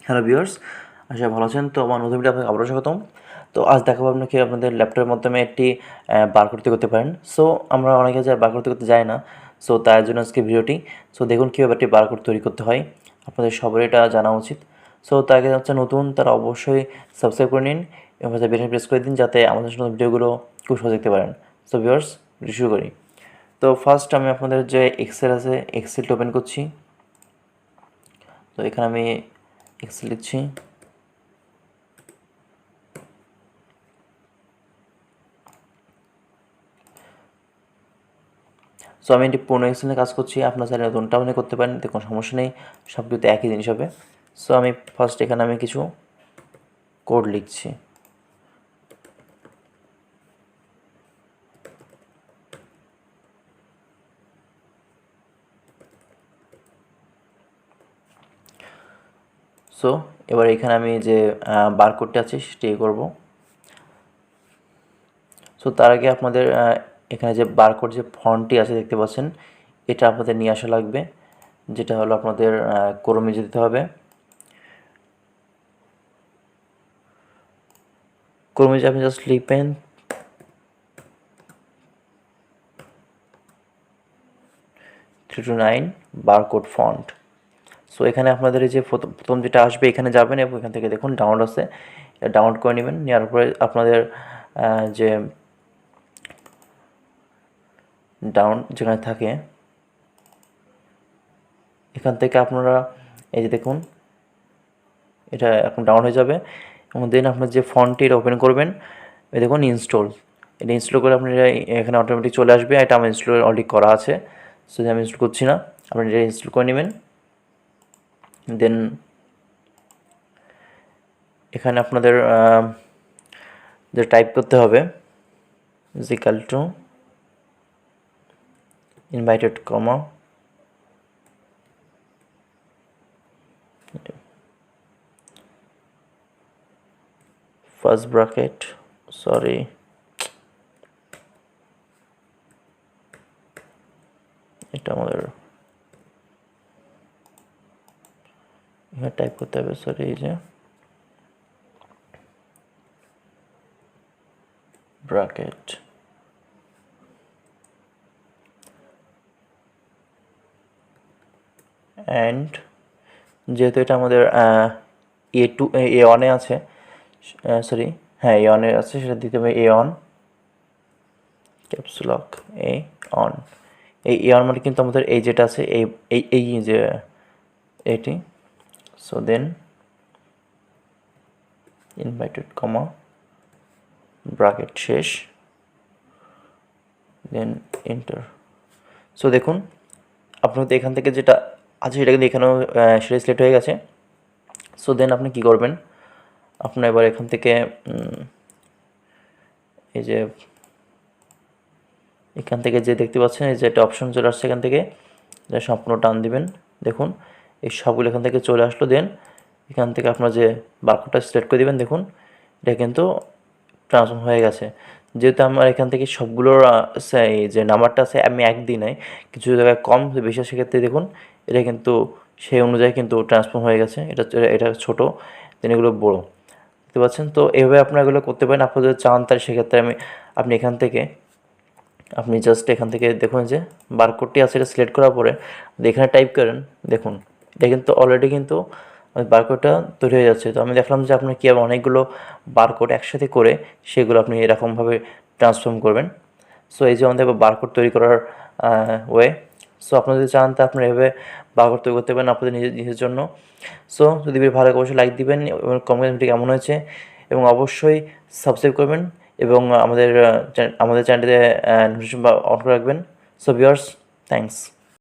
Hello viewers, আশা ভালো আছেন। তো আমার নতুন ভিডিও আপনাকে আবারও স্বাগতম। তো আজ দেখাবো আপনাকে আপনাদের ল্যাপটপের মাধ্যমে একটি বারকোড তৈরি করতে পারেন। সো আমরা অনেকে যারা বারকোড তৈরি করতে যাই না, সো তার জন্য আজকে ভিডিওটি। সো দেখুন কীভাবে একটি বারকোড তৈরি করতে হয়, আপনাদের সবারই এটা জানা উচিত। সো তার আগে হচ্ছে নতুন, তারা অবশ্যই সাবস্ক্রাইব করে নিন এবং বেল প্রেস করে দিন যাতে আমাদের নতুন ভিডিওগুলো খুব সহজ দেখতে পারেন। সো ভিউয়ার্স, শুরু করি। তো ফার্স্ট আমি আপনাদের যে এক্সেল আছে, এক্সেলটা ওপেন করছি। তো এখানে আমি এক্সেল লিখছি। সো আমি এটি পুরনো এক্সেলে কাজ করছি, আপনার চাইলে নতুনটাও নিয়ে করতে পারেন, এতে কোনো সমস্যা নেই, সব কিছু একই জিনিস হবে। সো আমি ফার্স্ট এখানে আমি কিছু কোড লিখছি। সো এবার এখানে আমি যে বারকোডটা আছে সেটি করব। সো তার আগে আপনাদের এখানে যে বারকোড যে ফন্টটি আছে দেখতে পাচ্ছেন, এটা আপনাদের নিয়ে আসা লাগবে, যেটা হলো আপনাদের ক্রোমে যেতে হবে। ক্রোমে যে আপনি জাস্ট লিখবেন 329 বারকোড ফন্ট। সো এখানে আপনাদের এই যে প্রথম যেটা আসবে এখানে যাবেন এবং এখান থেকে দেখুন ডাউনলোড আছে, ডাউনলোড করে নেবেন। নেওয়ার পরে আপনাদের যে যেখানে থাকে এখান থেকে আপনারা এই যে দেখুন এটা এখন ডাউন হয়ে যাবে এবং দেন আপনার যে ফন্টটি এটা ওপেন করবেন। এই দেখুন ইনস্টল, এটা ইনস্টল করে আপনার এখানে অটোমেটিক চলে আসবে। এটা আমার ইনস্টল অলরেডি করা আছে, সো আমি ইনস্টল করছি না, আপনি এটা ইনস্টল করে নেবেন। দেন এখানে আপনাদের যে টাইপ করতে হবে is equal to invited comma first bracket, sorry, এটা আমাদের এখানে টাইপ করতে হবে, সরি, এই যে ব্র্যাকেট অ্যান্ড যেহেতু এটা আমাদের A1-এ আছে, সরি, হ্যাঁ A1-এ আছে, সেটা দিতে হবে A1 ক্যাপসুলক A1। এই A1 মানে কিন্তু আমাদের এই যেটা আছে এই এই এই যে এটি। So then inverted comma bracket শেষ, দেন এন্টার। সো দেখুন আপনাদের এখান থেকে যেটা আছে সেটা কিন্তু এখানেও সেটা সিলেক্ট হয়ে গেছে। সো দেন আপনি কী করবেন, আপনার এবার এখান থেকে এই যে এখান থেকে যে দেখতে পাচ্ছেন এই যে একটা অপশন চলে আসছে, এখান থেকে সম্পূর্ণ টান দিবেন। দেখুন এই সবগুলো এখান থেকে চলে আসলো। দেন এখান থেকে আপনার যে বারকোডটা সিলেক্ট করে দেবেন, দেখুন এটা কিন্তু ট্রান্সফর্ম হয়ে গেছে। যেহেতু আমার এখান থেকে সবগুলোর যে নাম্বারটা আছে আমি এক দিই নাই, কিছু জায়গায় কম বেশি, সেক্ষেত্রে দেখুন এটা কিন্তু সেই অনুযায়ী কিন্তু ট্রান্সফর্ম হয়ে গেছে। এটা ছোটো, দেন এগুলো বড়ো, দেখতে পাচ্ছেন। তো এভাবে আপনারা এগুলো করতে পারেন। আপনারা যদি চান তাহলে সেক্ষেত্রে আপনি এখান থেকে আপনি জাস্ট এখান থেকে দেখুন যে বারকোডটি আছে, এটা সিলেক্ট করার পরে এখানে টাইপ করেন। দেখুন এটা কিন্তু অলরেডি কিন্তু বারকোডটা তৈরি হয়ে যাচ্ছে। তো আমি দেখলাম যে আপনি কীভাবে অনেকগুলো বারকোড একসাথে করে সেগুলো আপনি এরকমভাবে ট্রান্সফর্ম করবেন। সো এই যে আমাদের বারকোড তৈরি করার ওয়ে। সো আপনারা যদি চান তা আপনারা এভাবে বারকোড তৈরি করতে পারেন আপনাদের নিজের জন্য। সো যদি ভালো লাগে অবশ্যই লাইক দিবেন এবং কমেন্টটি কেমন হয়েছে, এবং অবশ্যই সাবস্ক্রাইব করবেন এবং আমাদের চ্যানেলটিতে নোটিফিকেশন অন করে রাখবেন। So viewers, thanks.